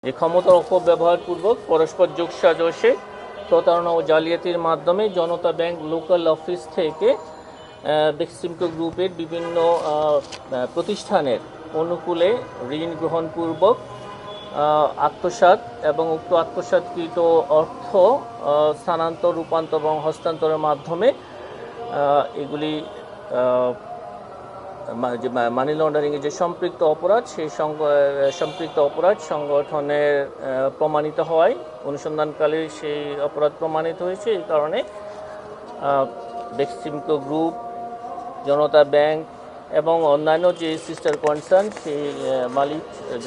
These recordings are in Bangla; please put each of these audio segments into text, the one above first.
যে ক্ষমতার অপব্যবহারপূর্বক পরস্পর যোগসাজশে প্রতারণা ও জালিয়াতির মাধ্যমে জনতা ব্যাংক লোকাল অফিস থেকে বেক্সিমকো গ্রুপের বিভিন্ন প্রতিষ্ঠানের অনুকূলে ঋণ গ্রহণপূর্বক আত্মসাৎ এবং উক্ত আত্মসাৎকৃত অর্থ স্থানান্তর, রূপান্তর এবং হস্তান্তরের মাধ্যমে এগুলি যে মানি লন্ডারিংয়ে যে সম্পৃক্ত অপরাধ, সেই সম্পৃক্ত অপরাধ সংগঠনের প্রমাণিত হওয়ায় অনুসন্ধানকালে সেই অপরাধ প্রমাণিত হয়েছে। এই কারণে বেক্সিমকো গ্রুপ, জনতা ব্যাংক এবং অন্যান্য যে সিস্টার কনসার্ন, সেই মালিক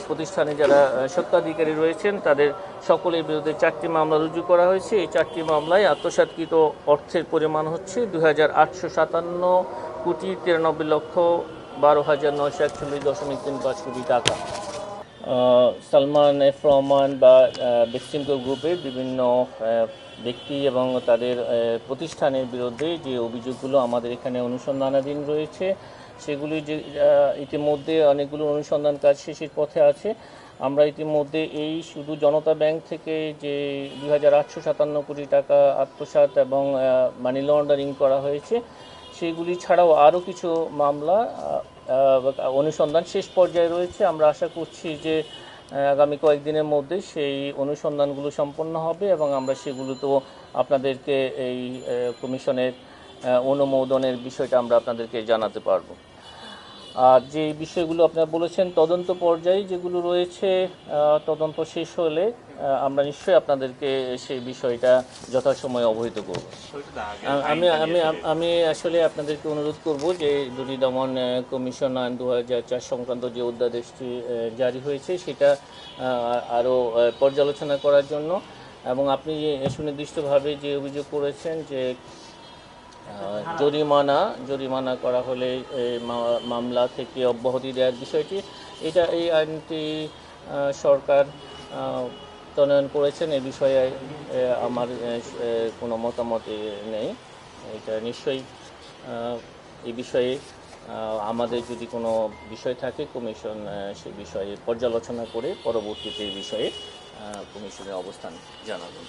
প্রতিষ্ঠানে যারা স্বত্বাধিকারী রয়েছেন তাদের সকলের বিরুদ্ধে 4টি মামলা রুজু করা হয়েছে। এই 4টি মামলায় আত্মসাৎকৃত অর্থের পরিমাণ হচ্ছে 2,857,93,12,941.35 কোটি টাকা। সালমান এফ রহমান বা বেক্সিমকো গ্রুপের বিভিন্ন ব্যক্তি এবং তাদের প্রতিষ্ঠানের বিরুদ্ধে যে অভিযোগগুলো আমাদের এখানে অনুসন্ধানাধীন রয়েছে, সেগুলি যে ইতিমধ্যে অনেকগুলো অনুসন্ধান কাজ শেষের পথে আছে। আমরা ইতিমধ্যে এই শুধু জনতা ব্যাংক থেকে যে 2,857 কোটি টাকা আত্মসাৎ এবং মানি লন্ডারিং করা হয়েছে, সেগুলি ছাড়াও আরও কিছু মামলা অনুসন্ধান শেষ পর্যায়ে রয়েছে। আমরা আশা করছি যে আগামী কয়েকদিনের মধ্যে সেই অনুসন্ধানগুলো সম্পন্ন হবে এবং আমরা সেগুলোতেও আপনাদেরকে এই কমিশনের অনুমোদনের বিষয়টা আমরা আপনাদেরকে জানাতে পারব। আর যে বিষয়গুলো আপনারা বলেছেন, তদন্ত পর্যায়ে যেগুলো রয়েছে, তদন্ত শেষ হলে আমরা নিশ্চয়ই আপনাদেরকে সেই বিষয়টা যথাসময়ে অবহিত করব। আমি আসলে আপনাদেরকে অনুরোধ করব যে দুর্নীতি দমন কমিশন আইন 2004 সংক্রান্ত যে অধ্যাদেশটি জারি হয়েছে, সেটা আরও পর্যালোচনা করার জন্য, এবং আপনি সুনির্দিষ্টভাবে যে অভিযোগ করেছেন যে জরিমানা করা হলে মামলা থেকে অব্যাহতি দেওয়ার বিষয়টি, এই আইনটি সরকার প্রণয়ন করেছেন। এ বিষয়ে আমার কোনো মতামত নেই। এটা নিশ্চয়ই এই বিষয়ে আমাদের যদি কোনো বিষয় থাকে, কমিশন সে বিষয়ে পর্যালোচনা করে পরবর্তীতে এই বিষয়ে কমিশনের অবস্থান জানাবেন।